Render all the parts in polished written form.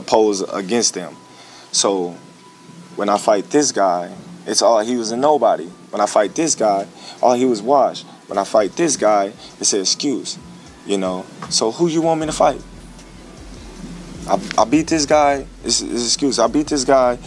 oppose against them. So when I fight this guy, he was a nobody. When I fight this guy, all he was washed. When I fight this guy, it's an excuse, you know. So who you want me to fight? I beat this guy, it's an excuse. I beat this guy.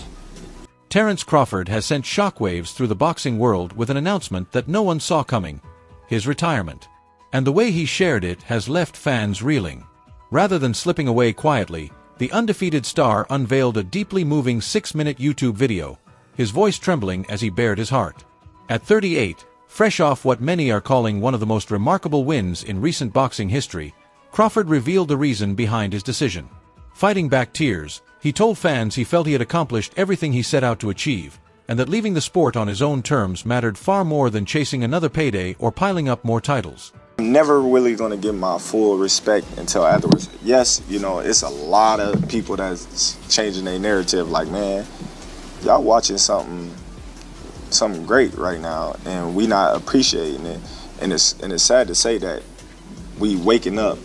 Terence Crawford has sent shockwaves through the boxing world with an announcement that no one saw coming: his retirement. And the way he shared it has left fans reeling. Rather than slipping away quietly, the undefeated star unveiled a deeply moving 6-minute YouTube video, his voice trembling as he bared his heart. At 38, fresh off what many are calling one of the most remarkable wins in recent boxing history, Crawford revealed the reason behind his decision. Fighting back tears, he told fans he felt he had accomplished everything he set out to achieve, and that leaving the sport on his own terms mattered far more than chasing another payday or piling up more titles. I'm never really going to get my full respect until afterwards. Yes, you know, it's a lot of people that's changing their narrative, like, man, y'all watching something great right now, and we not appreciating it. And it's sad to say that we waking up.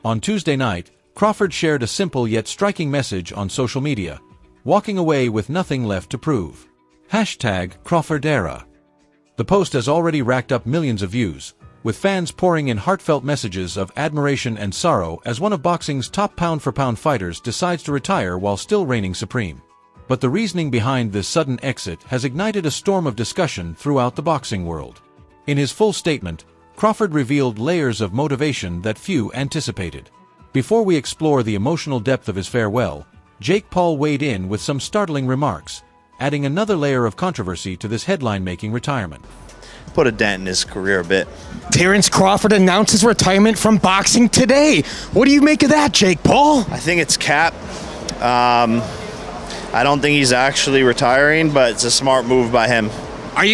On Tuesday night, Crawford shared a simple yet striking message on social media: walking away with nothing left to prove. #CrawfordEra. The post has already racked up millions of views, with fans pouring in heartfelt messages of admiration and sorrow as one of boxing's top pound-for-pound fighters decides to retire while still reigning supreme. But the reasoning behind this sudden exit has ignited a storm of discussion throughout the boxing world. In his full statement, Crawford revealed layers of motivation that few anticipated. Before we explore the emotional depth of his farewell, Jake Paul weighed in with some startling remarks, adding another layer of controversy to this headline-making retirement. Put a dent in his career a bit. Terence Crawford announced his retirement from boxing today. What do you make of that, Jake Paul? I think it's cap. I don't think he's actually retiring, but it's a smart move by him.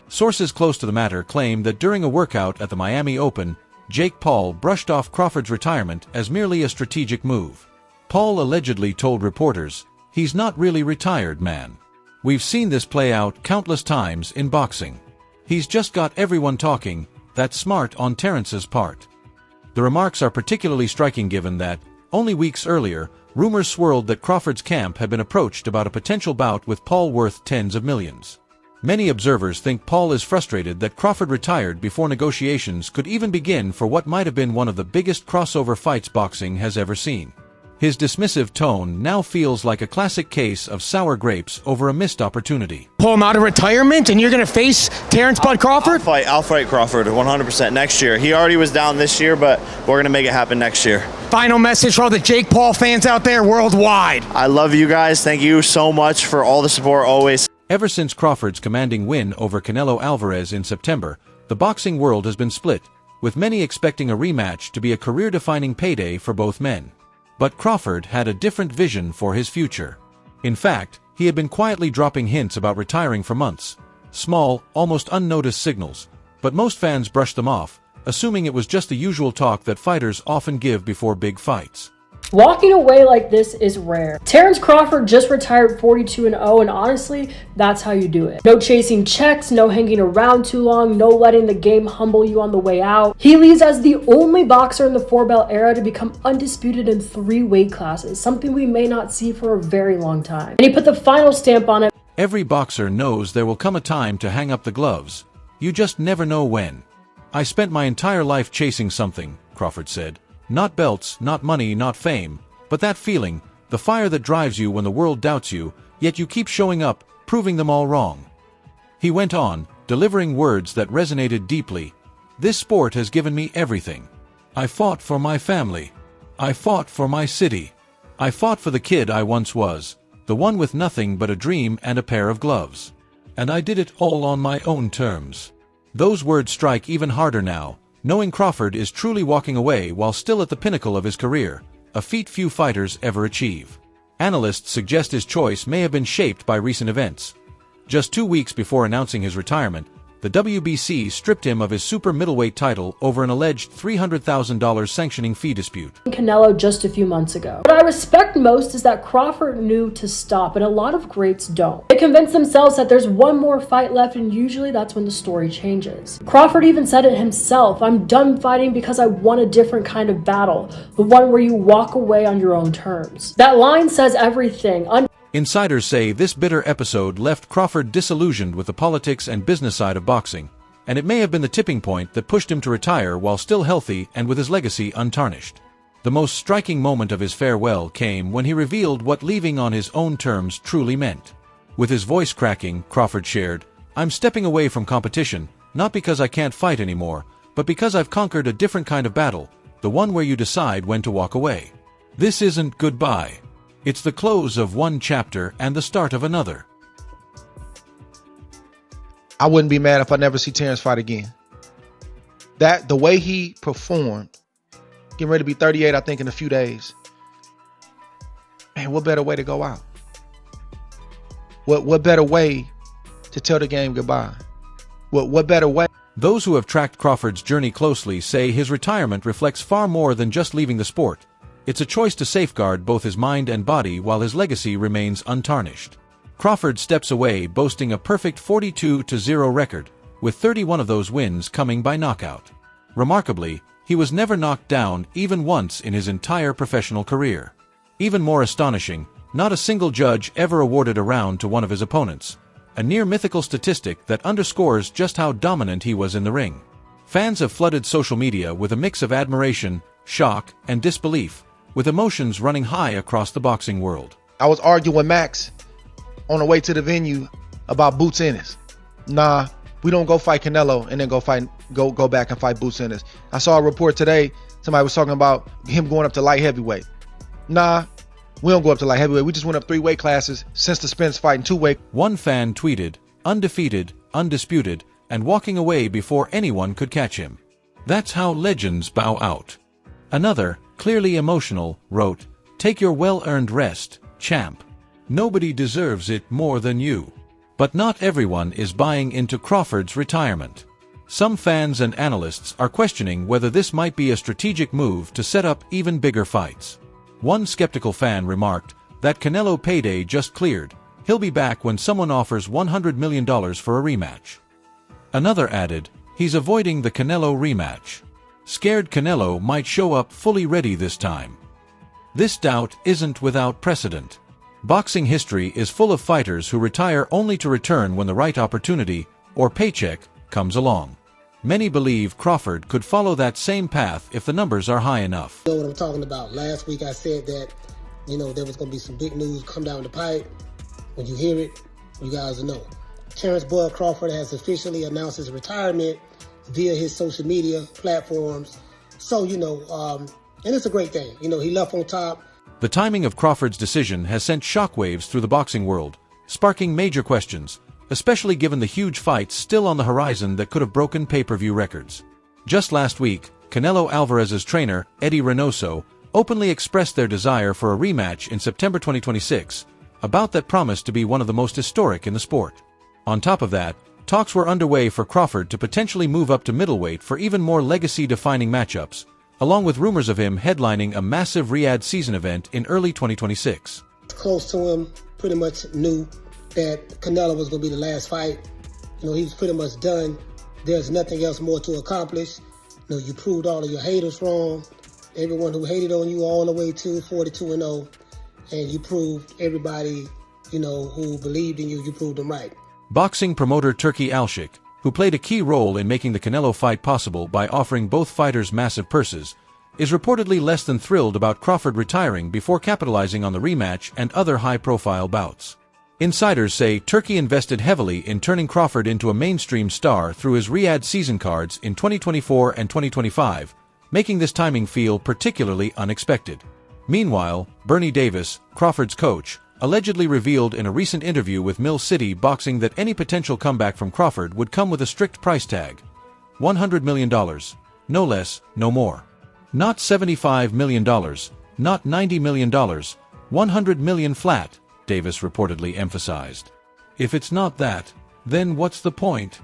Sources close to the matter claim that during a workout at the Miami Open, Jake Paul brushed off Crawford's retirement as merely a strategic move. Paul allegedly told reporters, "He's not really retired, man. We've seen this play out countless times in boxing. He's just got everyone talking. That's smart on Terence's part." The remarks are particularly striking given that, only weeks earlier, rumors swirled that Crawford's camp had been approached about a potential bout with Paul worth tens of millions. Many observers think Paul is frustrated that Crawford retired before negotiations could even begin for what might have been one of the biggest crossover fights boxing has ever seen. His dismissive tone now feels like a classic case of sour grapes over a missed opportunity. Pull him out of retirement and you're going to face Terence Bud Crawford? I'll fight Crawford 100% next year. He already was down this year, but we're going to make it happen next year. Final message for all the Jake Paul fans out there worldwide. I love you guys. Thank you so much for all the support always. Ever since Crawford's commanding win over Canelo Alvarez in September, the boxing world has been split, with many expecting a rematch to be a career-defining payday for both men. But Crawford had a different vision for his future. In fact, he had been quietly dropping hints about retiring for months. Small, almost unnoticed signals, but most fans brushed them off, assuming it was just the usual talk that fighters often give before big fights. Walking away like this is rare. Terence Crawford just retired 42-0, and honestly, that's how you do it. No chasing checks, no hanging around too long, no letting the game humble you on the way out. He leaves as the only boxer in the 4-belt era to become undisputed in 3 weight classes, something we may not see for a very long time. And he put the final stamp on it. Every boxer knows there will come a time to hang up the gloves. You just never know when. "I spent my entire life chasing something," Crawford said. "Not belts, not money, not fame, but that feeling, the fire that drives you when the world doubts you, yet you keep showing up, proving them all wrong." He went on, delivering words that resonated deeply. "This sport has given me everything. I fought for my family. I fought for my city. I fought for the kid I once was, the one with nothing but a dream and a pair of gloves. And I did it all on my own terms." Those words strike even harder now, knowing Crawford is truly walking away while still at the pinnacle of his career, a feat few fighters ever achieve. Analysts suggest his choice may have been shaped by recent events. Just 2 weeks before announcing his retirement, The WBC stripped him of his super middleweight title over an alleged $300,000 sanctioning fee dispute. Canelo just a few months ago. What I respect most is that Crawford knew to stop, and a lot of greats don't. They convince themselves that there's one more fight left, and usually that's when the story changes. Crawford even said it himself, "I'm done fighting because I want a different kind of battle, the one where you walk away on your own terms." That line says everything. Insiders say this bitter episode left Crawford disillusioned with the politics and business side of boxing, and it may have been the tipping point that pushed him to retire while still healthy and with his legacy untarnished. The most striking moment of his farewell came when he revealed what leaving on his own terms truly meant. With his voice cracking, Crawford shared, "I'm stepping away from competition, not because I can't fight anymore, but because I've conquered a different kind of battle, the one where you decide when to walk away. This isn't goodbye. It's the close of one chapter and the start of another." I wouldn't be mad if I never see Terence fight again. The way he performed, getting ready to be 38, I think, in a few days. Man, what better way to go out? What better way to tell the game goodbye? What better way? Those who have tracked Crawford's journey closely say his retirement reflects far more than just leaving the sport. It's a choice to safeguard both his mind and body while his legacy remains untarnished. Crawford steps away boasting a perfect 42-0 record, with 31 of those wins coming by knockout. Remarkably, he was never knocked down even once in his entire professional career. Even more astonishing, not a single judge ever awarded a round to one of his opponents, a near-mythical statistic that underscores just how dominant he was in the ring. Fans have flooded social media with a mix of admiration, shock, and disbelief, with emotions running high across the boxing world. I was arguing with Max on the way to the venue about Boots Ennis. Nah, we don't go fight Canelo and then go back and fight Boots Ennis. I saw a report today, somebody was talking about him going up to light heavyweight. Nah, we don't go up to light heavyweight. We just went up 3 weight classes since the Spence fight in 2 weight. One fan tweeted, "Undefeated, undisputed, and walking away before anyone could catch him. That's how legends bow out." Another, clearly emotional, wrote, "Take your well-earned rest, champ. Nobody deserves it more than you." But not everyone is buying into Crawford's retirement. Some fans and analysts are questioning whether this might be a strategic move to set up even bigger fights. One skeptical fan remarked, "That Canelo payday just cleared. He'll be back when someone offers $100 million for a rematch." Another added, "He's avoiding the Canelo rematch. Scared Canelo might show up fully ready this time." This doubt isn't without precedent. Boxing history is full of fighters who retire only to return when the right opportunity, or paycheck, comes along. Many believe Crawford could follow that same path if the numbers are high enough. You know what I'm talking about. Last week I said that, there was going to be some big news come down the pipe. When you hear it, you guys will know. Terence Boyd Crawford has officially announced his retirement via his social media platforms. So, and it's a great thing. He left on top. The timing of Crawford's decision has sent shockwaves through the boxing world, sparking major questions, especially given the huge fights still on the horizon that could have broken pay-per-view records. Just last week, Canelo Alvarez's trainer, Eddie Reynoso, openly expressed their desire for a rematch in September 2026, a bout that promised to be one of the most historic in the sport. On top of that, talks were underway for Crawford to potentially move up to middleweight for even more legacy-defining matchups, along with rumors of him headlining a massive Riyadh season event in early 2026. Close to him, pretty much knew that Canelo was going to be the last fight. He was pretty much done. There's nothing else more to accomplish. You proved all of your haters wrong. Everyone who hated on you all the way to 42-0. And you proved everybody, who believed in you, you proved them right. Boxing promoter Turki Alshik, who played a key role in making the Canelo fight possible by offering both fighters massive purses, is reportedly less than thrilled about Crawford retiring before capitalizing on the rematch and other high-profile bouts. Insiders say Turki invested heavily in turning Crawford into a mainstream star through his Riyadh season cards in 2024 and 2025, making this timing feel particularly unexpected. Meanwhile, Bernie Davis, Crawford's coach, allegedly revealed in a recent interview with Mill City Boxing that any potential comeback from Crawford would come with a strict price tag. $100 million. No less, no more. Not $75 million, not $90 million, $100 million flat, Davis reportedly emphasized. If it's not that, then what's the point?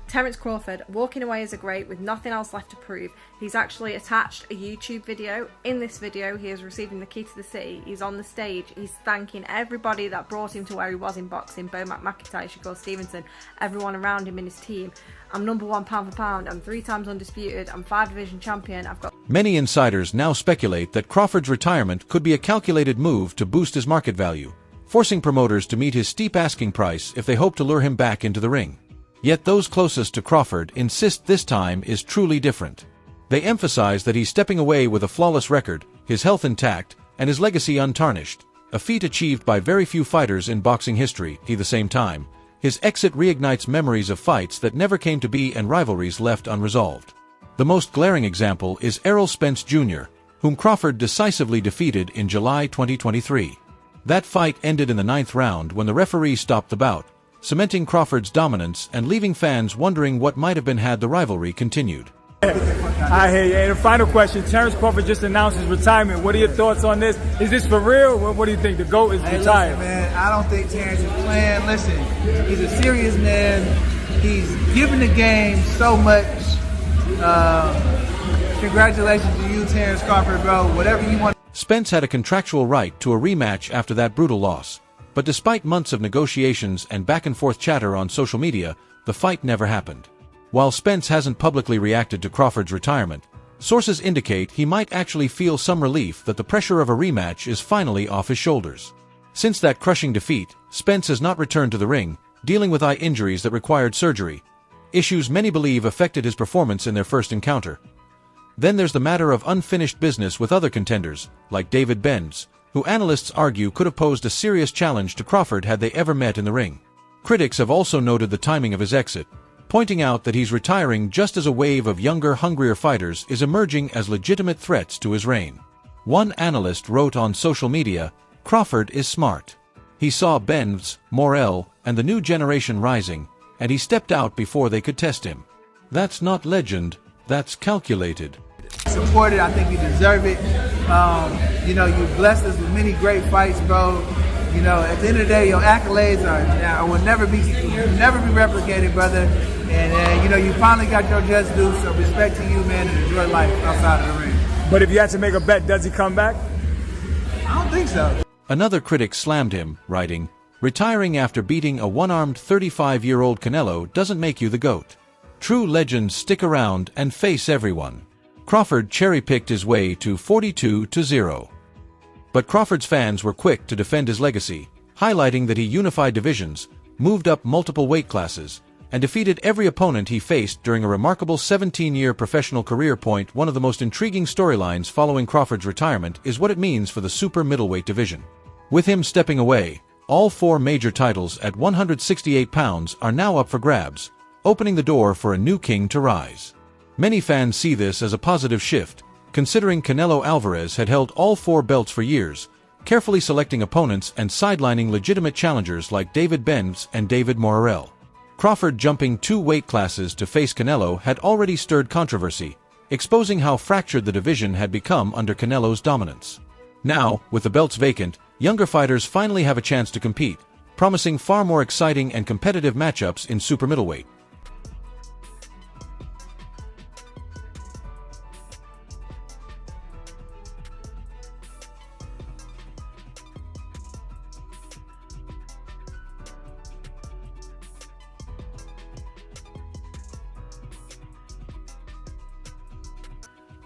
Terence Crawford walking away as a great with nothing else left to prove. He's actually attached a YouTube video. In this video, he is receiving the key to the city. He's on the stage. He's thanking everybody that brought him to where he was in boxing. Bo McIntyre, Shakur Stevenson, everyone around him in his team. I'm #1 pound for pound. I'm 3 times undisputed. I'm 5-division champion. I've got... Many insiders now speculate that Crawford's retirement could be a calculated move to boost his market value, forcing promoters to meet his steep asking price if they hope to lure him back into the ring. Yet those closest to Crawford insist this time is truly different. They emphasize that he's stepping away with a flawless record, his health intact, and his legacy untarnished, a feat achieved by very few fighters in boxing history. At the same time, his exit reignites memories of fights that never came to be and rivalries left unresolved. The most glaring example is Errol Spence Jr., whom Crawford decisively defeated in July 2023. That fight ended in the 9th round when the referee stopped the bout, cementing Crawford's dominance and leaving fans wondering what might have been had the rivalry continued. I hear you. And the final question, Terence Crawford just announced his retirement. What are your thoughts on this? Is this for real? What do you think? The GOAT is retired? Listen, man, I don't think Terence is playing. Listen, he's a serious man. He's given the game so much. Congratulations to you, Terence Crawford, bro. Whatever you want. Spence had a contractual right to a rematch after that brutal loss. But despite months of negotiations and back-and-forth chatter on social media, the fight never happened. While Spence hasn't publicly reacted to Crawford's retirement, sources indicate he might actually feel some relief that the pressure of a rematch is finally off his shoulders. Since that crushing defeat, Spence has not returned to the ring, dealing with eye injuries that required surgery, issues many believe affected his performance in their first encounter. Then there's the matter of unfinished business with other contenders, like David Benz, who analysts argue could have posed a serious challenge to Crawford had they ever met in the ring. Critics have also noted the timing of his exit, pointing out that he's retiring just as a wave of younger, hungrier fighters is emerging as legitimate threats to his reign. One analyst wrote on social media, "Crawford is smart. He saw Benz, Morrell, and the new generation rising, and he stepped out before they could test him. That's not legend, that's calculated." Supported, I think you deserve it. You know, you blessed us with many great fights, bro. You know, at the end of the day, your accolades will never be replicated, brother. And you know, you finally got your just due. So respect to you, man, and enjoy life outside of the ring. But if you had to make a bet, does he come back? I don't think so. Another critic slammed him, writing, "Retiring after beating a one-armed 35-year-old Canelo doesn't make you the GOAT. True legends stick around and face everyone." Crawford cherry-picked his way to 42-0. But Crawford's fans were quick to defend his legacy, highlighting that he unified divisions, moved up multiple weight classes, and defeated every opponent he faced during a remarkable 17-year professional career. One of the most intriguing storylines following Crawford's retirement is what it means for the super middleweight division. With him stepping away, all 4 major titles at 168 pounds are now up for grabs, opening the door for a new king to rise. Many fans see this as a positive shift, considering Canelo Alvarez had held all 4 belts for years, carefully selecting opponents and sidelining legitimate challengers like David Benz and David Morrell. Crawford jumping 2 weight classes to face Canelo had already stirred controversy, exposing how fractured the division had become under Canelo's dominance. Now, with the belts vacant, younger fighters finally have a chance to compete, promising far more exciting and competitive matchups in super middleweight.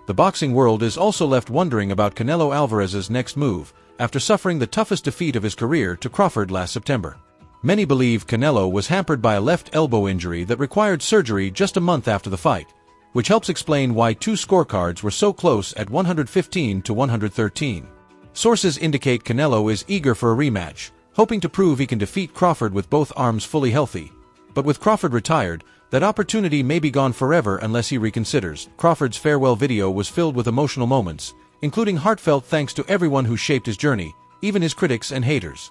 The boxing world is also left wondering about Canelo Alvarez's next move, after suffering the toughest defeat of his career to Crawford last September. Many believe Canelo was hampered by a left elbow injury that required surgery just a month after the fight, which helps explain why 2 scorecards were so close at 115-113. Sources indicate Canelo is eager for a rematch, hoping to prove he can defeat Crawford with both arms fully healthy. But with Crawford retired, that opportunity may be gone forever unless he reconsiders. Crawford's farewell video was filled with emotional moments, including heartfelt thanks to everyone who shaped his journey, even his critics and haters.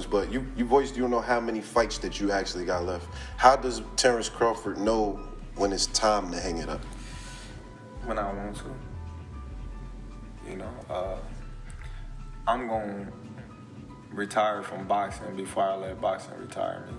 But you voiced you don't know how many fights that you actually got left. How does Terence Crawford know when it's time to hang it up? When I want to. You know, I'm going to retire from boxing before I let boxing retire me.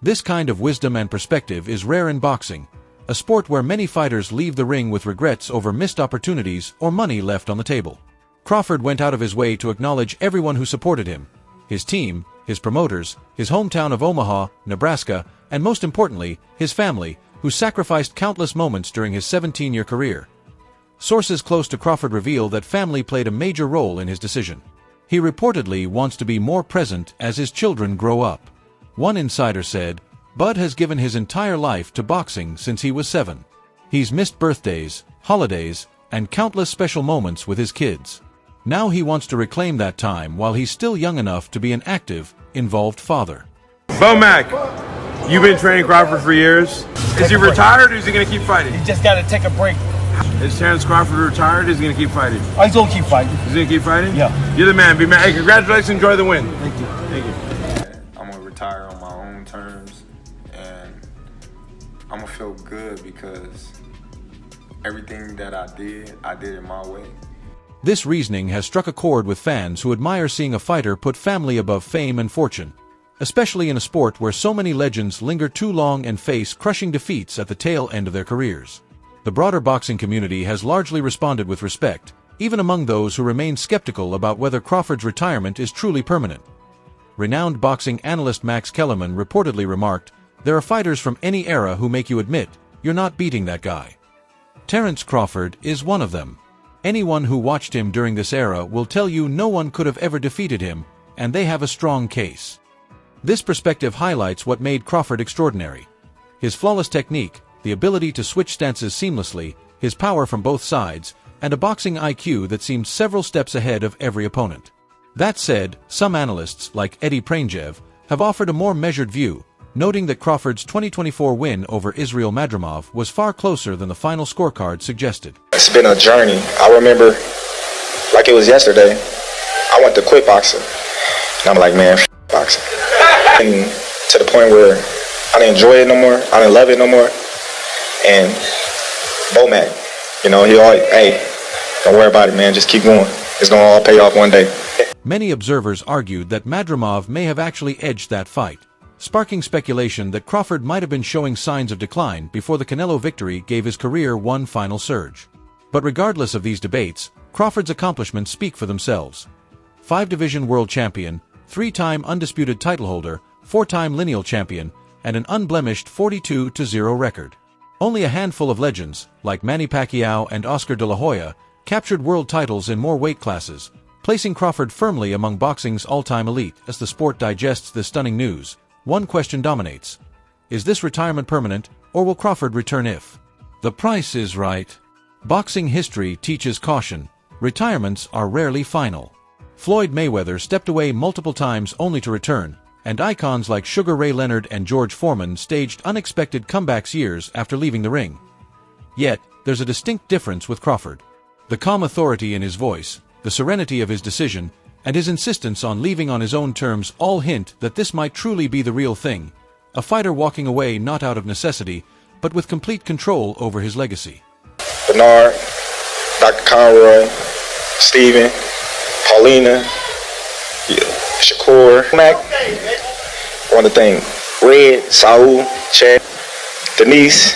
This kind of wisdom and perspective is rare in boxing, a sport where many fighters leave the ring with regrets over missed opportunities or money left on the table. Crawford went out of his way to acknowledge everyone who supported him, his team, his promoters, his hometown of Omaha, Nebraska, and most importantly, his family, who sacrificed countless moments during his 17-year career. Sources close to Crawford reveal that family played a major role in his decision. He reportedly wants to be more present as his children grow up. One insider said, "Bud has given his entire life to boxing since he was 7. He's missed birthdays, holidays, and countless special moments with his kids. Now he wants to reclaim that time while he's still young enough to be an active, involved father." Bo-Mac, you've been training Crawford for years. Is he retired or is he going to keep fighting? He just got to take a break. Is Terence Crawford retired or is he going to keep fighting? Oh, he's going to keep fighting. He's going to keep fighting? Yeah. You're the man. Be man. Hey, congratulations. Enjoy the win. Thank you. Thank you. I'm going to retire on my own terms, and I'm going to feel good because everything that I did it my way. This reasoning has struck a chord with fans who admire seeing a fighter put family above fame and fortune, especially in a sport where so many legends linger too long and face crushing defeats at the tail end of their careers. The broader boxing community has largely responded with respect, even among those who remain skeptical about whether Crawford's retirement is truly permanent. Renowned boxing analyst Max Kellerman reportedly remarked, "There are fighters from any era who make you admit, you're not beating that guy." Terence Crawford is one of them. Anyone who watched him during this era will tell you no one could have ever defeated him, and they have a strong case. This perspective highlights what made Crawford extraordinary. His flawless technique, the ability to switch stances seamlessly, his power from both sides, and a boxing IQ that seemed several steps ahead of every opponent. That said, some analysts, like Eddie Prangev, have offered a more measured view, noting that Crawford's 2024 win over Israel Madrimov was far closer than the final scorecard suggested. It's been a journey. I remember, like it was yesterday, I went to quit boxing. And I'm like, man, boxing. And to the point where I didn't enjoy it no more. I didn't love it no more. And Bo-Mac, he always, hey, don't worry about it, man. Just keep going. It's going to all pay off one day. Many observers argued that Madrimov may have actually edged that fight, sparking speculation that Crawford might have been showing signs of decline before the Canelo victory gave his career one final surge. But regardless of these debates, Crawford's accomplishments speak for themselves. 5-division world champion, 3-time undisputed title holder, 4-time lineal champion, and an unblemished 42-0 record. Only a handful of legends, like Manny Pacquiao and Oscar de la Hoya, captured world titles in more weight classes, placing Crawford firmly among boxing's all-time elite. As the sport digests this stunning news, one question dominates. Is this retirement permanent, or will Crawford return if the price is right? Boxing history teaches caution. Retirements are rarely final. Floyd Mayweather stepped away multiple times only to return, and icons like Sugar Ray Leonard and George Foreman staged unexpected comebacks years after leaving the ring. Yet, there's a distinct difference with Crawford. The calm authority in his voice, the serenity of his decision, and his insistence on leaving on his own terms all hint that this might truly be the real thing, a fighter walking away not out of necessity, but with complete control over his legacy. Bernard, Dr. Conroy, Steven, Paulina, Shakur, Mac, I want to thank Red, Saul, Chad, Denise,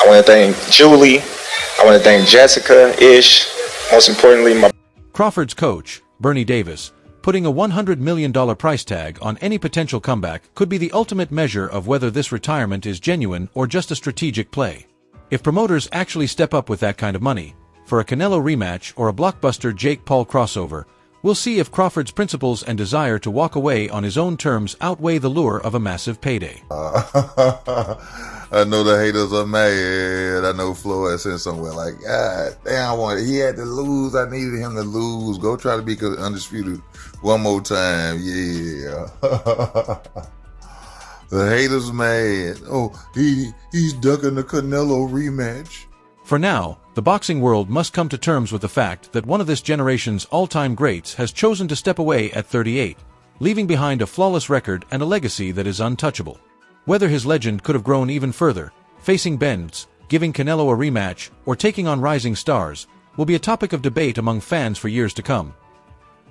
I want to thank Julie, I want to thank Jessica, Ish, most importantly, my... Crawford's coach, Bernie Davis, putting a $100 million price tag on any potential comeback could be the ultimate measure of whether this retirement is genuine or just a strategic play. If promoters actually step up with that kind of money, for a Canelo rematch or a blockbuster Jake Paul crossover, we'll see if Crawford's principles and desire to walk away on his own terms outweigh the lure of a massive payday. I know the haters are mad. I know Floyd said somewhere like, God damn, he had to lose. I needed him to lose. Go try to be undisputed one more time. Yeah. The haters mad. Oh, he's ducking the Canelo rematch. For now, the boxing world must come to terms with the fact that one of this generation's all-time greats has chosen to step away at 38, leaving behind a flawless record and a legacy that is untouchable. Whether his legend could have grown even further, facing bends, giving Canelo a rematch, or taking on rising stars, will be a topic of debate among fans for years to come.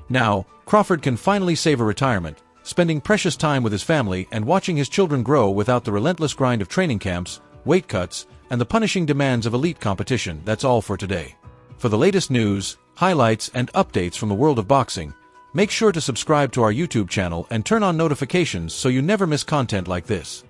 Now, Crawford can finally savor retirement, spending precious time with his family and watching his children grow without the relentless grind of training camps, weight cuts, and the punishing demands of elite competition. That's all for today. For the latest news, highlights, and updates from the world of boxing, make sure to subscribe to our YouTube channel and turn on notifications so you never miss content like this.